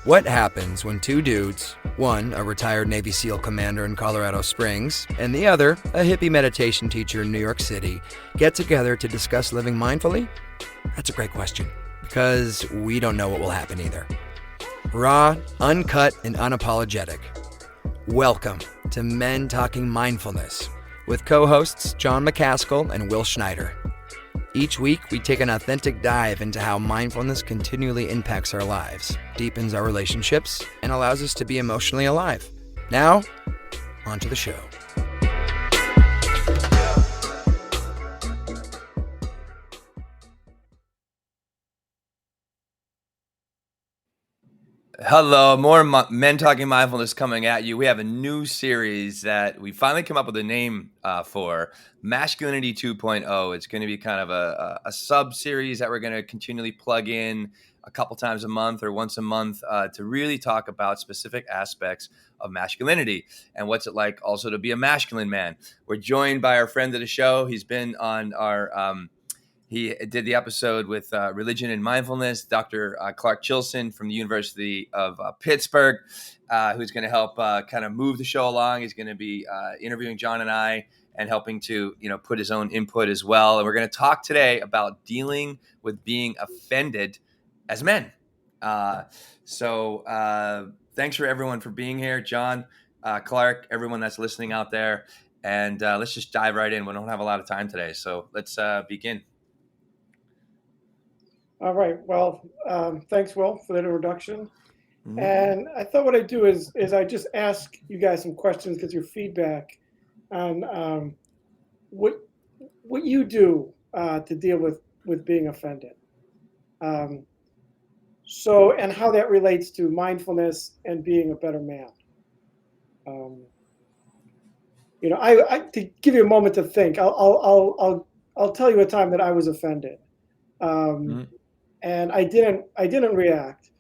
What happens when two dudes, one a retired Navy SEAL commander in Colorado Springs, and the other a hippie meditation teacher in New York City, get together to discuss living mindfully? That's a great question, because we don't know what will happen either. Raw, uncut, and unapologetic. Welcome to Men Talking Mindfulness with co-hosts John McCaskill and Will Schneider. Each week, we take an authentic dive into how mindfulness continually impacts our lives, deepens our relationships, and allows us to be emotionally alive. Now, on to the show. Hello, more Men Talking Mindfulness coming at you. We have a new series that we finally come up with a name for, Masculinity 2.0. It's going to be kind of a sub-series that we're going to continually plug in a couple times a month or once a month to really talk about specific aspects of masculinity and what's it like also to be a masculine man. We're joined by our friend of the show. He's been on our... He did the episode with Religion and Mindfulness, Dr. Clark Chilson from the University of Pittsburgh, who's going to help kind of move the show along. He's going to be interviewing John and I and helping to, put his own input as well. And we're going to talk today about dealing with being offended as men. So thanks for everyone for being here, John, Clark, everyone that's listening out there. And let's just dive right in. We don't have a lot of time today, so let's begin. All right. Well, thanks, Will, for that introduction. Mm-hmm. And I thought what I'd do is I just ask you guys some questions, get your feedback on what you do to deal with being offended. And how that relates to mindfulness and being a better man. I to give you a moment to think, I'll tell you a time that I was offended. Mm-hmm. And I didn't react,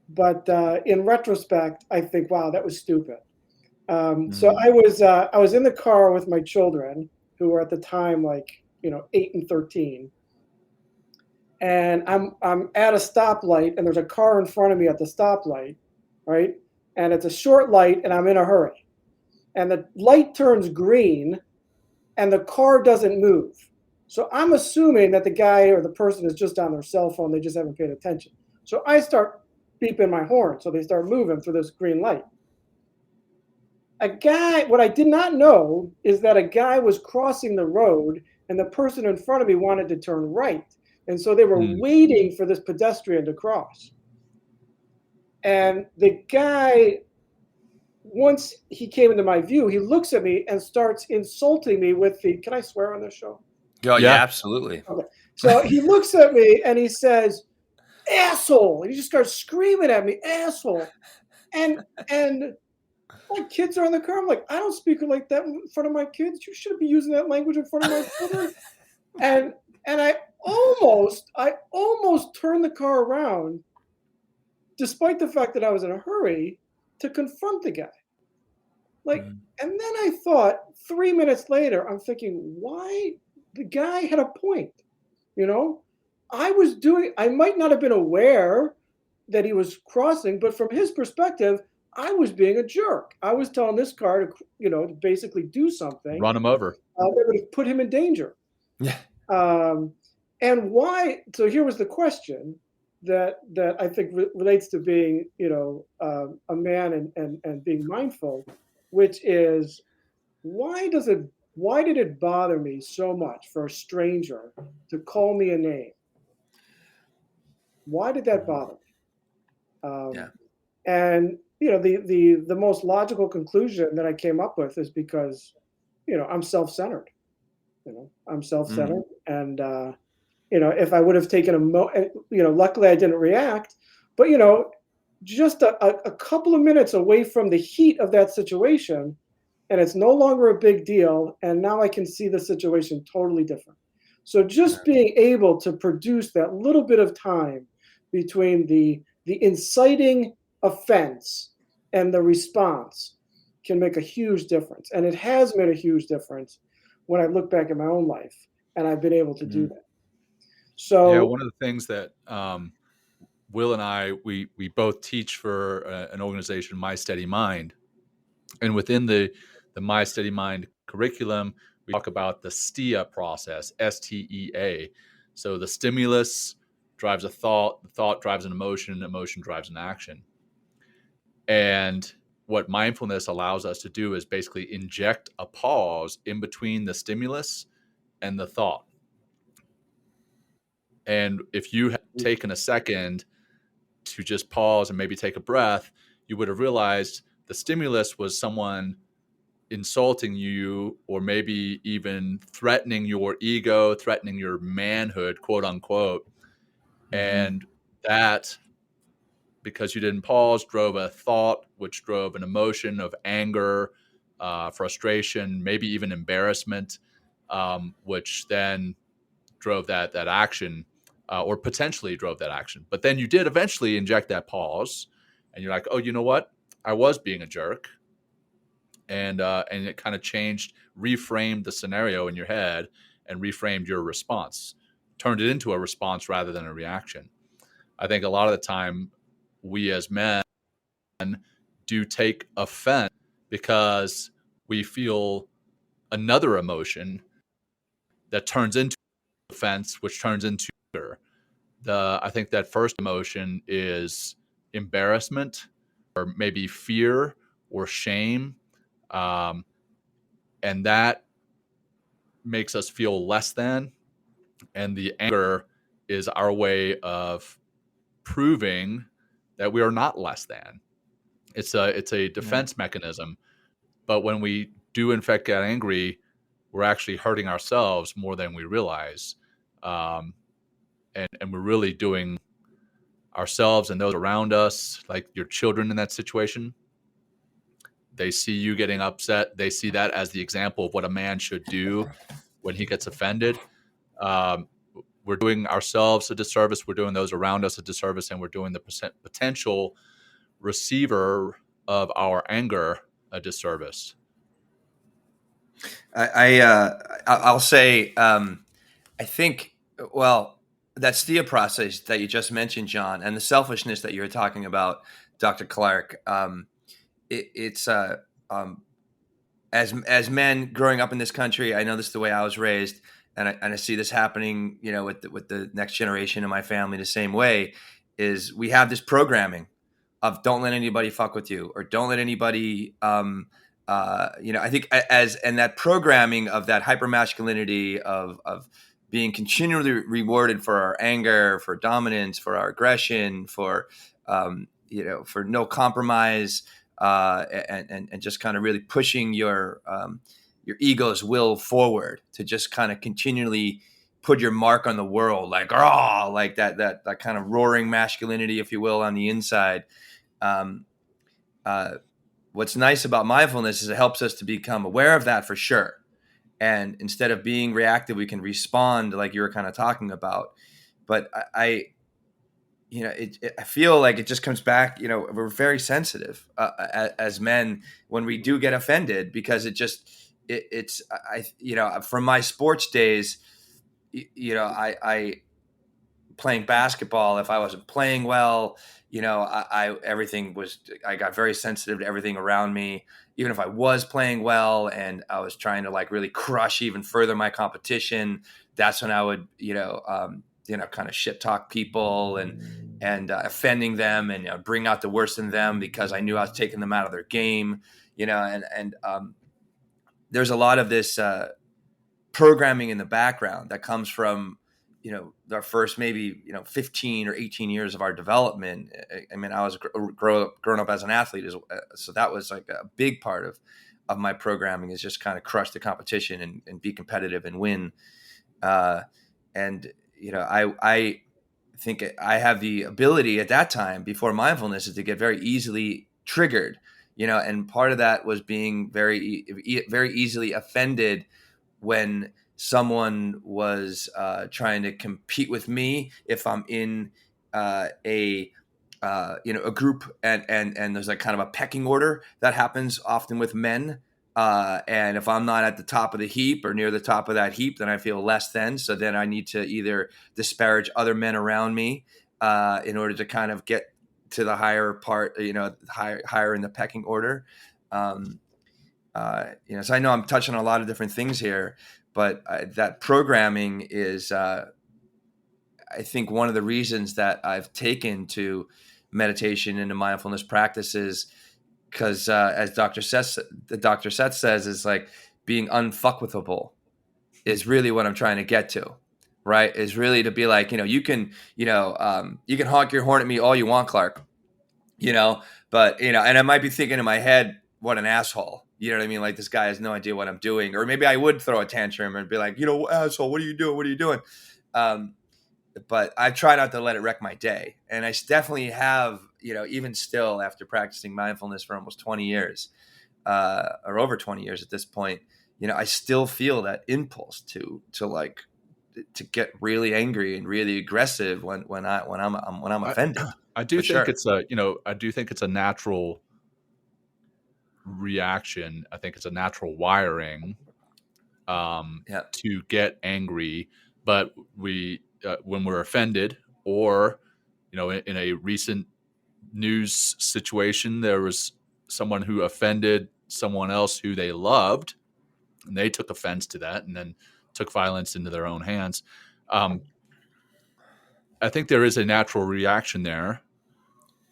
but in retrospect, I think, wow, that was stupid. So I was in the car with my children, who were at the time 8 and 13, and I'm at a stoplight, and there's a car in front of me at the stoplight, right? And it's a short light, and I'm in a hurry, and the light turns green, and the car doesn't move. So I'm assuming that the guy or the person is just on their cell phone. They just haven't paid attention. So I start beeping my horn. So they start moving through this green light. What I did not know is that a guy was crossing the road and the person in front of me wanted to turn right. And so they were waiting for this pedestrian to cross. And the guy, once he came into my view, he looks at me and starts insulting me with can I swear on this show? Oh, yeah, absolutely. Okay. So he looks at me and he says, asshole. And he just starts screaming at me, asshole. And my kids are in the car. I'm like, I don't speak like that in front of my kids. You shouldn't be using that language in front of my children. and I almost turned the car around, despite the fact that I was in a hurry, to confront the guy. And then I thought 3 minutes later, I'm thinking, why? The guy had a point, I might not have been aware that he was crossing, but from his perspective, I was being a jerk. I was telling this car to basically do something. Run him over. That would put him in danger. Yeah. And why? So here was the question that I think relates to being, a man and being mindful, which is, why did it bother me so much for a stranger to call me a name? Why did that bother me? And the most logical conclusion that I came up with is because I'm self-centered. I'm self-centered, and if I would have taken luckily I didn't react, but just a couple of minutes away from the heat of that situation. And it's no longer a big deal. And now I can see the situation totally different. So just being able to produce that little bit of time between the inciting offense and the response can make a huge difference. And it has made a huge difference when I look back at my own life and I've been able to do that. So yeah, one of the things that Will and I, we both teach for an organization, My Steady Mind. And within the My Steady Mind curriculum, we talk about the STEA process, STEA. So the stimulus drives a thought, the thought drives an emotion, emotion drives an action. And what mindfulness allows us to do is basically inject a pause in between the stimulus and the thought. And if you had taken a second to just pause and maybe take a breath, you would have realized the stimulus was someone insulting you, or maybe even threatening your ego, threatening your manhood, quote unquote. And that, because you didn't pause, drove a thought, which drove an emotion of anger, frustration, maybe even embarrassment, which then drove that action, or potentially drove that action. But then you did eventually inject that pause, and you're like, oh, you know what? I was being a jerk. And it kind of changed, reframed the scenario in your head and reframed your response, turned it into a response rather than a reaction. I think a lot of the time we as men do take offense because we feel another emotion that turns into offense, which turns into anger. I think that first emotion is embarrassment, or maybe fear or shame. And that makes us feel less than. And the anger is our way of proving that we are not less than. It's a defense mechanism. But when we do in fact get angry, we're actually hurting ourselves more than we realize. And we're really doing ourselves and those around us, like your children in that situation. They see you getting upset. They see that as the example of what a man should do when he gets offended. We're doing ourselves a disservice. We're doing those around us a disservice, and we're doing the potential receiver of our anger a disservice. I'll say, I think, well, that STEA process that you just mentioned, John, and the selfishness that you were talking about, Dr. Clark, it's as men growing up in this country, I know this is the way I was raised, and I see this happening, with the next generation in my family the same way. Is we have this programming of don't let anybody fuck with you, or don't let anybody. I think and that programming of that hypermasculinity of being continually rewarded for our anger, for dominance, for our aggression, for for no compromise. And just kind of really pushing your ego's will forward to just kind of continually put your mark on the world, like that kind of roaring masculinity, if you will, on the inside. What's nice about mindfulness is it helps us to become aware of that for sure. And instead of being reactive, we can respond like you were kind of talking about. But I feel like it just comes back, we're very sensitive as men when we do get offended, because from my sports days, I playing basketball, if I wasn't playing well, I got very sensitive to everything around me. Even if I was playing well and I was trying to like really crush even further my competition, that's when I would, kind of shit talk people and offending them, and bring out the worst in them because I knew I was taking them out of their game, and there's a lot of this programming in the background that comes from, our first maybe 15 or 18 years of our development. I mean, I was grown up as an athlete, so that was like a big part of my programming, is just kind of crush the competition and be competitive and win. I think I have the ability at that time, before mindfulness, is to get very easily triggered, and part of that was being very, very easily offended when someone was trying to compete with me. If I'm in a group and there's like kind of a pecking order that happens often with men. And if I'm not at the top of the heap or near the top of that heap, then I feel less than. So then I need to either disparage other men around me, in order to kind of get to the higher part, higher in the pecking order. So I know I'm touching on a lot of different things here, but that programming is, I think, one of the reasons that I've taken to meditation and to mindfulness practices, because as Dr. Seth says, is like being unfuckwithable is really what I'm trying to get to, right? Is really to be like, you can honk your horn at me all you want, Clark, but, and I might be thinking in my head, what an asshole, you know what I mean? Like, this guy has no idea what I'm doing. Or maybe I would throw a tantrum and be like, asshole, what are you doing? What are you doing? But I try not to let it wreck my day. And I definitely have, even still after practicing mindfulness for almost 20 years, or over 20 years at this point, I still feel that impulse to get really angry and really aggressive when I'm offended. I do think it's a natural reaction. I think it's a natural wiring to get angry, but when we're offended, or in a recent news situation, there was someone who offended someone else who they loved, and they took offense to that and then took violence into their own hands. I think there is a natural reaction there,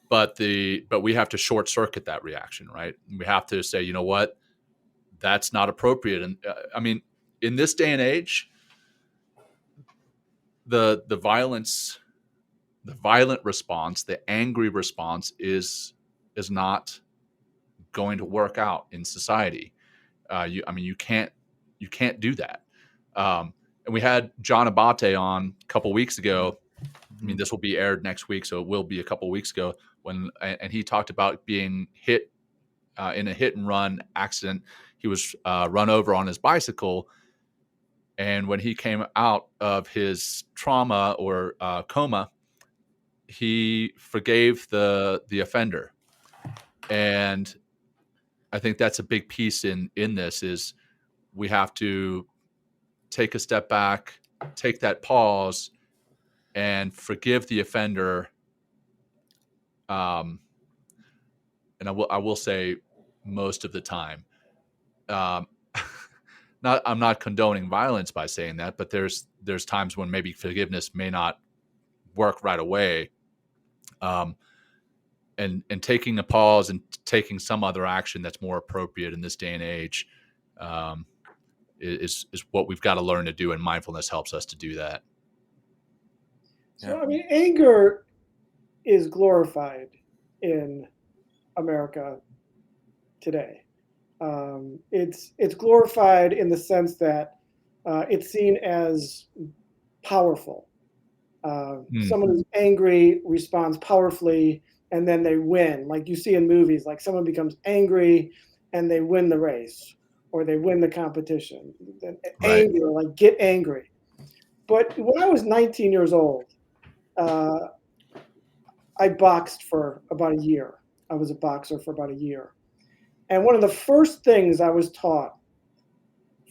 but we have to short circuit that reaction, right? We have to say, you know what, that's not appropriate. And I mean, in this day and age, the violent response, the angry response is not going to work out in society. You can't do that. And we had John Abate on a couple weeks ago. I mean, this will be aired next week, so it will be a couple weeks ago, and he talked about being hit in a hit and run accident. He was run over on his bicycle, and when he came out of his trauma or coma, he forgave the offender. And I think that's a big piece in this is we have to take a step back, take that pause, and forgive the offender. And I will say most of the time. I'm not condoning violence by saying that, but there's times when maybe forgiveness may not work right away. And taking a pause and taking some other action that's more appropriate in this day and age is what we've got to learn to do, and mindfulness helps us to do that. So, I mean, anger is glorified in America today. It's glorified in the sense that it's seen as powerful. Someone who's angry responds powerfully, and then they win. Like you see in movies, like someone becomes angry and they win the race or they win the competition. Right. Anger, like get angry. But when I was 19 years old, I boxed for about a year. I was a boxer for about a year. And one of the first things I was taught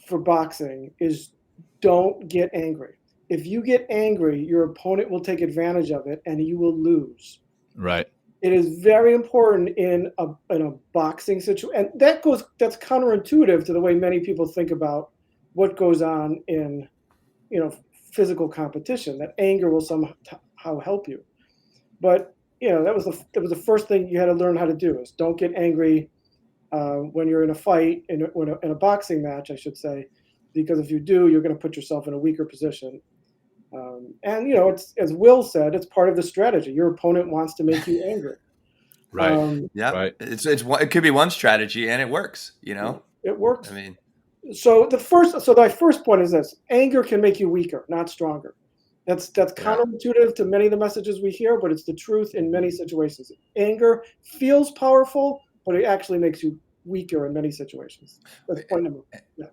for boxing is don't get angry. If you get angry, your opponent will take advantage of it and you will lose. Right. It is very important in a boxing situation. And that's counterintuitive to the way many people think about what goes on in, physical competition, that anger will somehow help you. But, that was the first thing you had to learn how to do is don't get angry when you're in a fight, in a boxing match, I should say, because if you do, you're going to put yourself in a weaker position. And it's, as Will said, it's part of the strategy. Your opponent wants to make you angry. Right. Right. It could be one strategy, and it works. It works. I mean, so my first point is this: anger can make you weaker, not stronger. That's counterintuitive to many of the messages we hear, but it's the truth in many situations. Anger feels powerful, but it actually makes you weaker in many situations. That's point number one. Yeah.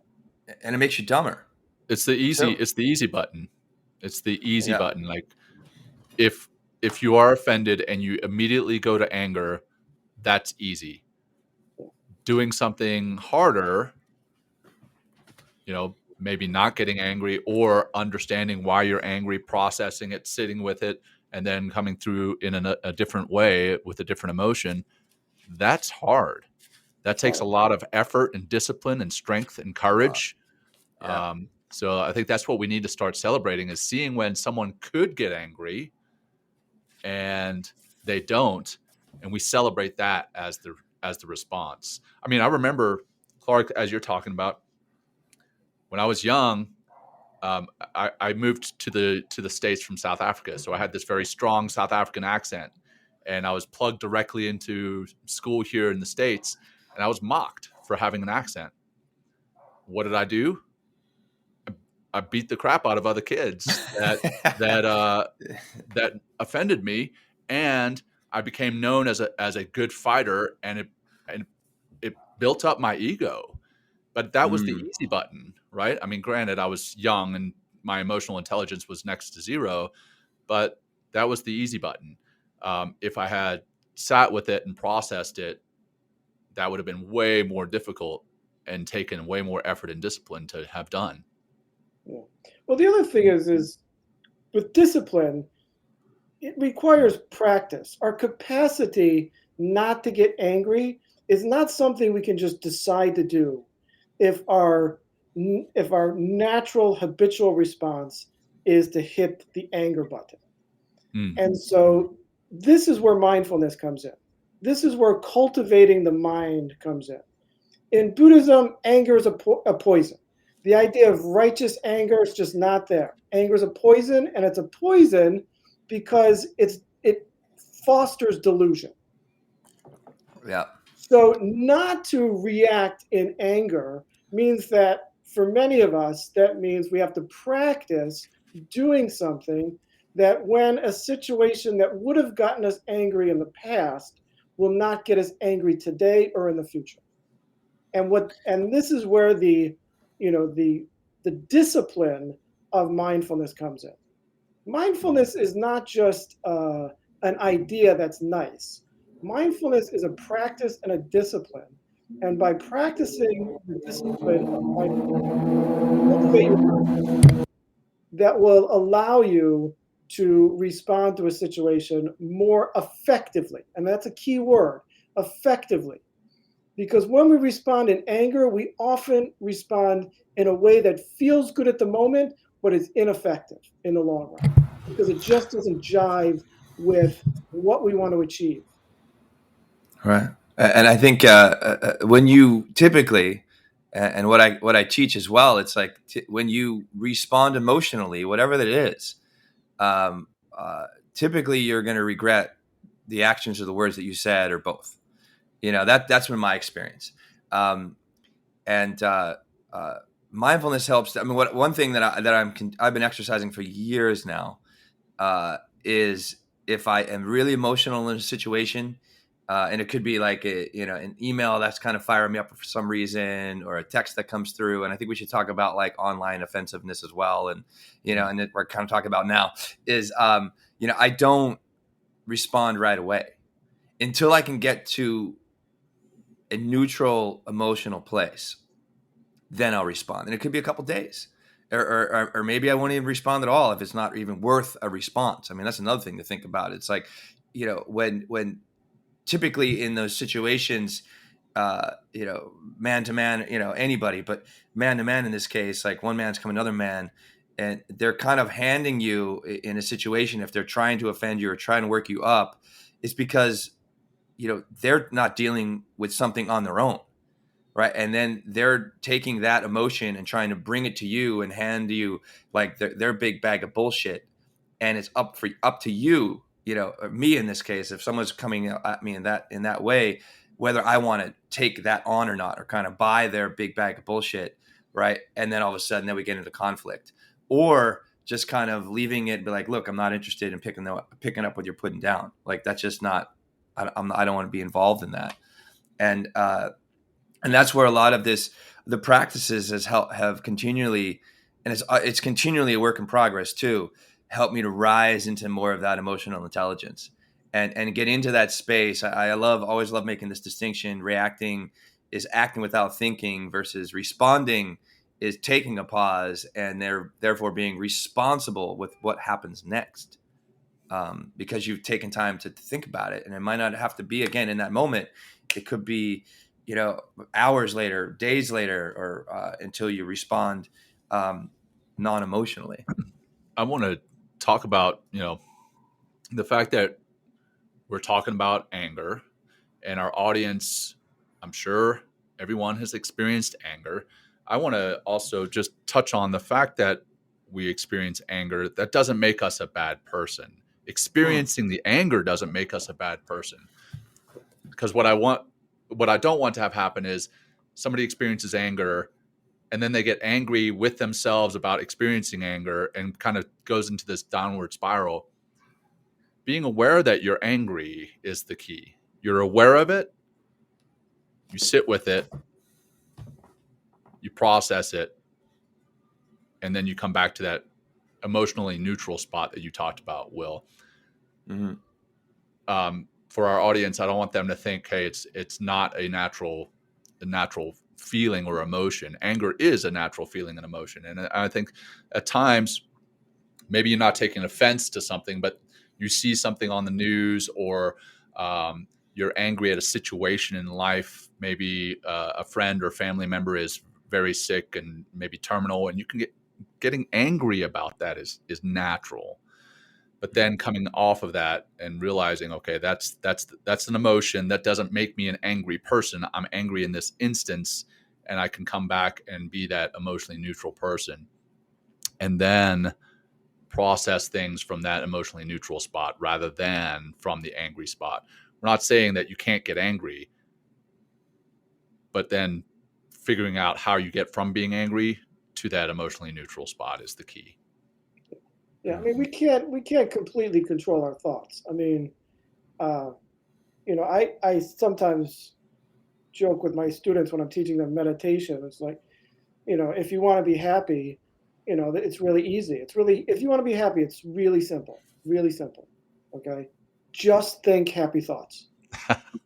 And it makes you dumber. It's the easy. It's the easy button. It's the easy button. Like if you are offended and you immediately go to anger, that's easy. Doing something harder, maybe not getting angry or understanding why you're angry, processing it, sitting with it, and then coming through in a different way with a different emotion, that's hard. That takes a lot of effort and discipline and strength and courage. Yeah. So I think that's what we need to start celebrating, is seeing when someone could get angry and they don't, and we celebrate that as the response. I mean, I remember, Clark, as you're talking about, when I was young, I moved to the States from South Africa, so I had this very strong South African accent, and I was plugged directly into school here in the States, and I was mocked for having an accent. What did I do? I beat the crap out of other kids that offended me, and I became known as a good fighter, and it built up my ego. But that was the easy button, right? I mean, granted, I was young and my emotional intelligence was next to zero, but that was the easy button. If I had sat with it and processed it, that would have been way more difficult and taken way more effort and discipline to have done. Yeah. Well, the other thing is with discipline, it requires practice. Our capacity not to get angry is not something we can just decide to do if our natural habitual response is to hit the anger button. And so this is where mindfulness comes in. This is where cultivating the mind comes in. In Buddhism, anger is a poison. The idea of righteous anger is just not there. Anger is a poison, and it's a poison because it fosters delusion. Yeah. So not to react in anger means that for many of us, that means we have to practice doing something that when a situation that would have gotten us angry in the past will not get us angry today or in the future. And this is where the discipline of mindfulness comes in. Mindfulness is not just an idea that's nice. Mindfulness is a practice and a discipline. And by practicing the discipline of mindfulness, that will allow you to respond to a situation more effectively. And that's a key word, effectively. Because when we respond in anger, we often respond in a way that feels good at the moment, but is ineffective in the long run because it just doesn't jive with what we want to achieve. Right. And I think when you typically, and what I teach as well, it's like when you respond emotionally, whatever that is, typically you're going to regret the actions or the words that you said, or both. That's been my experience. And mindfulness helps. I mean, one thing that I've been exercising for years now is if I am really emotional in a situation, and it could be like an email that's kind of firing me up for some reason, or a text that comes through. And I think we should talk about like online offensiveness as well. And and we're kind of talking about now is I don't respond right away until I can get to a neutral emotional place. Then I'll respond, and it could be a couple days, or maybe I won't even respond at all if it's not even worth a response. I mean, that's another thing to think about. It's like, when typically in those situations, man to man, anybody, but man to man in this case, like one man's coming another man, and they're kind of handing you in a situation, if they're trying to offend you or trying to work you up, it's because they're not dealing with something on their own, right? And then they're taking that emotion and trying to bring it to you and hand you like their big bag of bullshit, and it's up to you, me in this case, if someone's coming at me in that way, whether I want to take that on or not, or kind of buy their big bag of bullshit, right? And then all of a sudden, then we get into conflict, or just kind of leaving it and be like, look, I'm not interested in picking up what you're putting down. Like, that's just not. I don't want to be involved in that, and that's where a lot of the practices have continually, and it's continually a work in progress too, help me to rise into more of that emotional intelligence and get into that space. I always love making this distinction. Reacting is acting without thinking, versus responding is taking a pause and therefore being responsible with what happens next. because you've taken time to think about it. And it might not have to be again in that moment. It could be, hours later, days later, or until you respond non-emotionally. I want to talk about, the fact that we're talking about anger, and our audience, I'm sure everyone has experienced anger. I want to also just touch on the fact that we experience anger. That doesn't make us a bad person. Experiencing the anger doesn't make us a bad person. Because what I don't want to have happen is somebody experiences anger and then they get angry with themselves about experiencing anger and kind of goes into this downward spiral. Being aware that you're angry is the key. You're aware of it, you sit with it, you process it, and then you come back to that emotionally neutral spot that you talked about, Will. Mm-hmm. For our audience, I don't want them to think, hey, it's not a natural feeling or emotion. Anger is a natural feeling and emotion. And I think at times, maybe you're not taking offense to something, but you see something on the news, or you're angry at a situation in life. Maybe a friend or family member is very sick and maybe terminal, and you can getting angry about that is natural. But then coming off of that and realizing, okay, that's an emotion that doesn't make me an angry person. I'm angry in this instance, and I can come back and be that emotionally neutral person, and then process things from that emotionally neutral spot rather than from the angry spot. We're not saying that you can't get angry, but then figuring out how you get from being angry to that emotionally neutral spot is the key. Yeah, I mean, we can't completely control our thoughts. I mean, I sometimes joke with my students when I'm teaching them meditation. It's like, if you want to be happy, it's really easy. If you want to be happy, it's really simple, really simple. Okay, just think happy thoughts.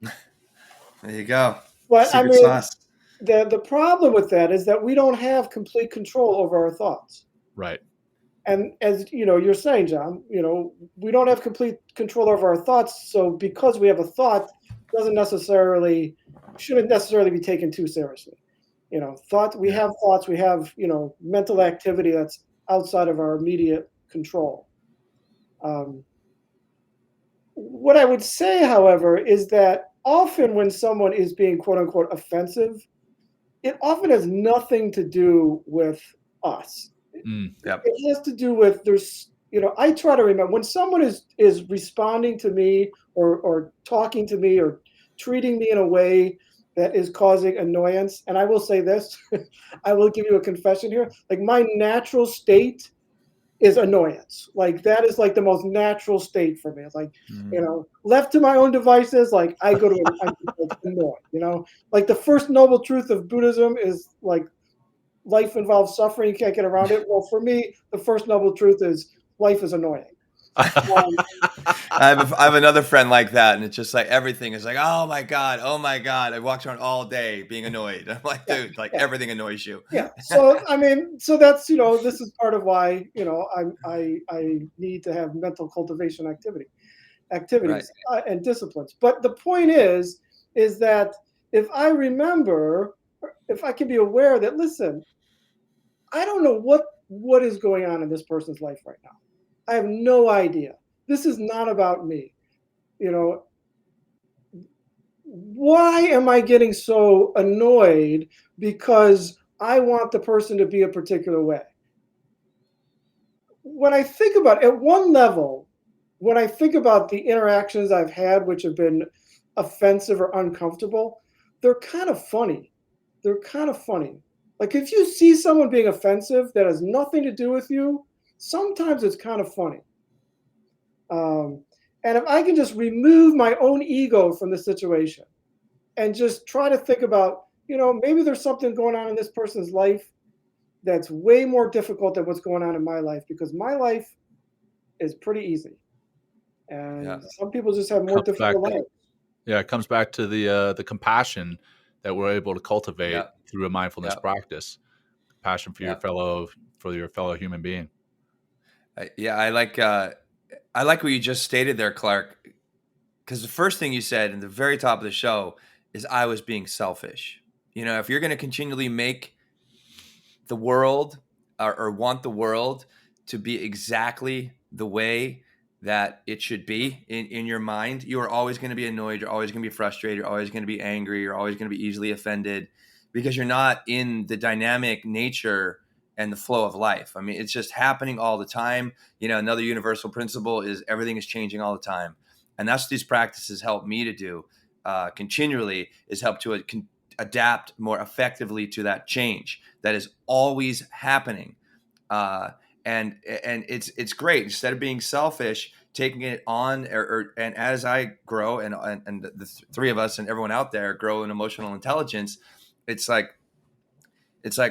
There you go. But Secret I mean, sauce. the problem with that is that we don't have complete control over our thoughts. Right. And as you're saying, John, we don't have complete control over our thoughts. So because we have a thought, shouldn't necessarily be taken too seriously. We have thoughts, we have mental activity that's outside of our immediate control. What I would say, however, is that often when someone is being quote unquote offensive, it often has nothing to do with us. Yep. It has to do with I try to remember when someone is responding to me or talking to me or treating me in a way that is causing annoyance. And I will say this, I will give you a confession here. Like, my natural state is annoyance. Like, that is like the most natural state for me. It's like, left to my own devices, like I go to I'm annoyed, like the first noble truth of Buddhism is like, life involves suffering. You can't get around it. Well, for me, the first noble truth is life is annoying. I have another friend like that, and it's just like everything is like, oh my god, I walked around all day being annoyed. I'm like, dude, everything annoys you. Yeah. So I mean, so that's this is part of why I need to have mental cultivation activities right. And disciplines. But the point is that if I remember, if I can be aware that, listen, I don't know what is going on in this person's life right now. I have no idea. This is not about me. Why am I getting so annoyed because I want the person to be a particular way? When I think about it, at one level, when I think about the interactions I've had which have been offensive or uncomfortable, they're kind of funny. Like, if you see someone being offensive that has nothing to do with you, sometimes it's kind of funny. And if I can just remove my own ego from the situation and just try to think about, maybe there's something going on in this person's life that's way more difficult than what's going on in my life, because my life is pretty easy. And some people just have more difficult lives. Yeah, it comes back to the compassion that we're able to cultivate through a mindfulness practice. Compassion for your fellow human being. I like I like what you just stated there, Clark, because the first thing you said in the very top of the show is I was being selfish. If you're going to continually make the world or want the world to be exactly the way that it should be in your mind, you are always going to be annoyed. You're always going to be frustrated. You're always going to be angry. You're always going to be easily offended because you're not in the dynamic nature and the flow of life. I mean, it's just happening all the time. Another universal principle is everything is changing all the time. And that's what these practices help me to do continually, is help to adapt more effectively to that change that is always happening. And it's great. Instead of being selfish, taking it on, and as I grow and the three of us and everyone out there grow in emotional intelligence, it's like,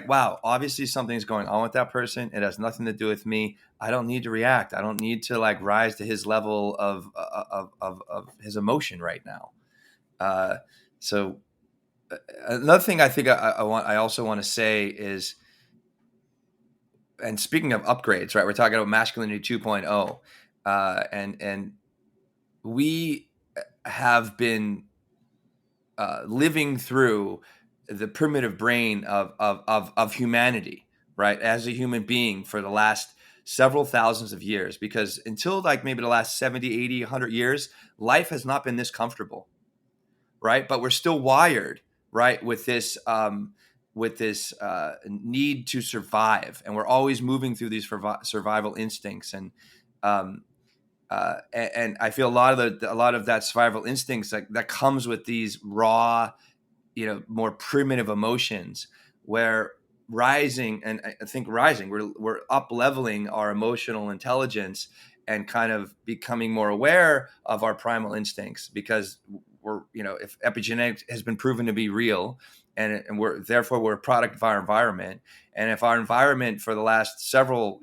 wow, obviously something's going on with that person. It has nothing to do with me. I don't need to react. I don't need to rise to his level of his emotion right now. So another thing I think I also want to say is, and speaking of upgrades, right? We're talking about Masculinity 2.0, and we have been living through the primitive brain of humanity, right? As a human being for the last several thousands of years, because until maybe the last 70, 80, 100 years, life has not been this comfortable, right? But we're still wired, right, with this need to survive, and we're always moving through these survival instincts, and I feel a lot of that survival instincts that comes with these raw, more primitive emotions, where we're up leveling our emotional intelligence and kind of becoming more aware of our primal instincts, because if epigenetics has been proven to be real, and we're a product of our environment, and if our environment for the last several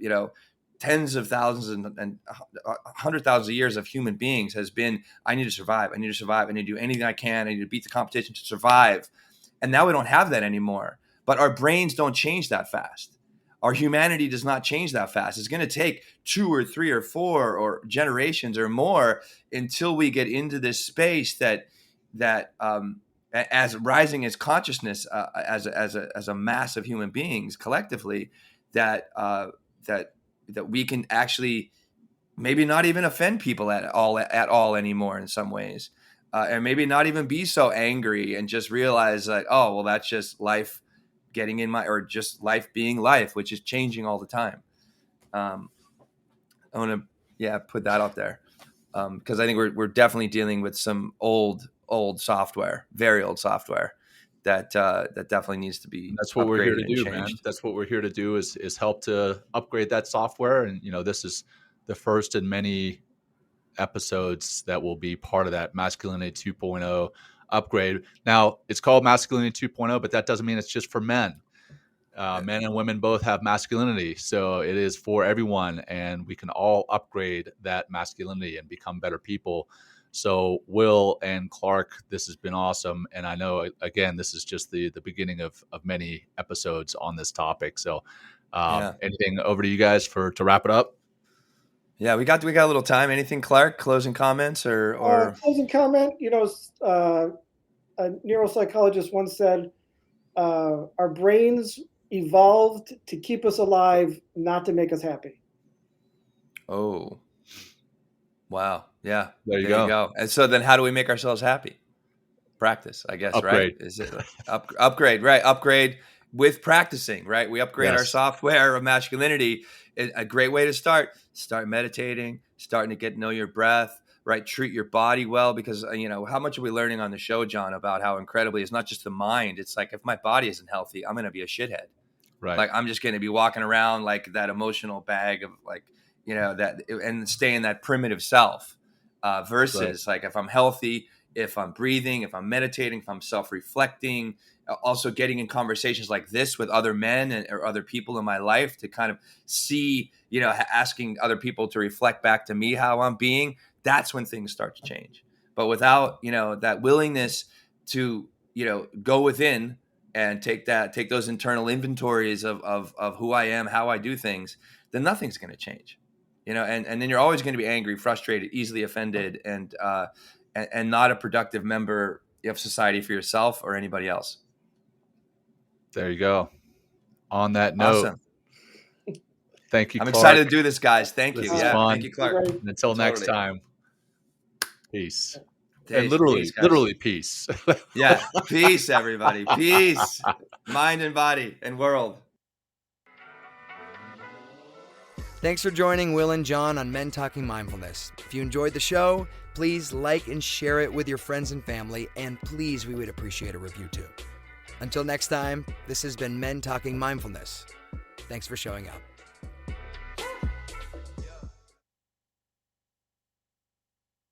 tens of thousands and 100,000 years of human beings has been, I need to survive, I need to do anything I can, I need to beat the competition to survive. And now we don't have that anymore. But our brains don't change that fast. Our humanity does not change that fast. It's going to take 2 or 3 or 4 or generations or more until we get into this space that as rising as consciousness, as a mass of human beings collectively, that we can actually maybe not even offend people at all anymore in some ways, and maybe not even be so angry, and just realize oh, well, that's just life getting in or just life being life, which is changing all the time. I want to put that out there, because I think we're definitely dealing with some old software, very old software, that definitely needs to be. That's what we're here to do, changed. man. That's what we're here to do is help to upgrade that software. And this is the first in many episodes that will be part of that Masculinity 2.0 upgrade. Now, it's called Masculinity 2.0, but that doesn't mean it's just for men. Men and women both have masculinity, so it is for everyone, and we can all upgrade that masculinity and become better people. So, Will and Clark, this has been awesome, and I know, again, this is just the beginning of many episodes on this topic. So, anything over to you guys to wrap it up? Yeah, we got a little time. Anything, Clark? Closing comments or closing comment? A neuropsychologist once said, "Our brains evolved to keep us alive, not to make us happy." Oh, wow! Yeah, there you go. And so then, how do we make ourselves happy? Practice, I guess. Upgrade. Right? Is it upgrade? Right? Upgrade with practicing. Right? We upgrade our software of masculinity. A great way to start meditating, starting to get to know your breath, right? Treat your body well, because how much are we learning on the show, John, about how incredibly it's not just the mind. It's like, if my body isn't healthy, I'm going to be a shithead. Right. Like, I'm just going to be walking around like that emotional bag of that, and stay in that primitive self, versus like, if I'm healthy, if I'm breathing, if I'm meditating, if I'm self-reflecting, also getting in conversations like this with other men or other people in my life to kind of see, asking other people to reflect back to me how I'm being, that's when things start to change. But without, that willingness to, go within and take those internal inventories of who I am, how I do things, then nothing's going to change. and then you're always going to be angry, frustrated, easily offended, and not a productive member of society for yourself or anybody else. There you go. On that note, Awesome. Thank you, I'm Clark. excited to do this, guys. Thank you. This is Yeah, fun. thank you, Clark. And until next Totally. time, peace. Peace, And literally, guys. literally peace. Yeah, peace, everybody. Peace, mind and body and world. Thanks for joining Will and John on Men Talking Mindfulness. If you enjoyed the show, please like and share it with your friends and family, and please, we would appreciate a review too. Until next time, this has been Men Talking Mindfulness. Thanks for showing up.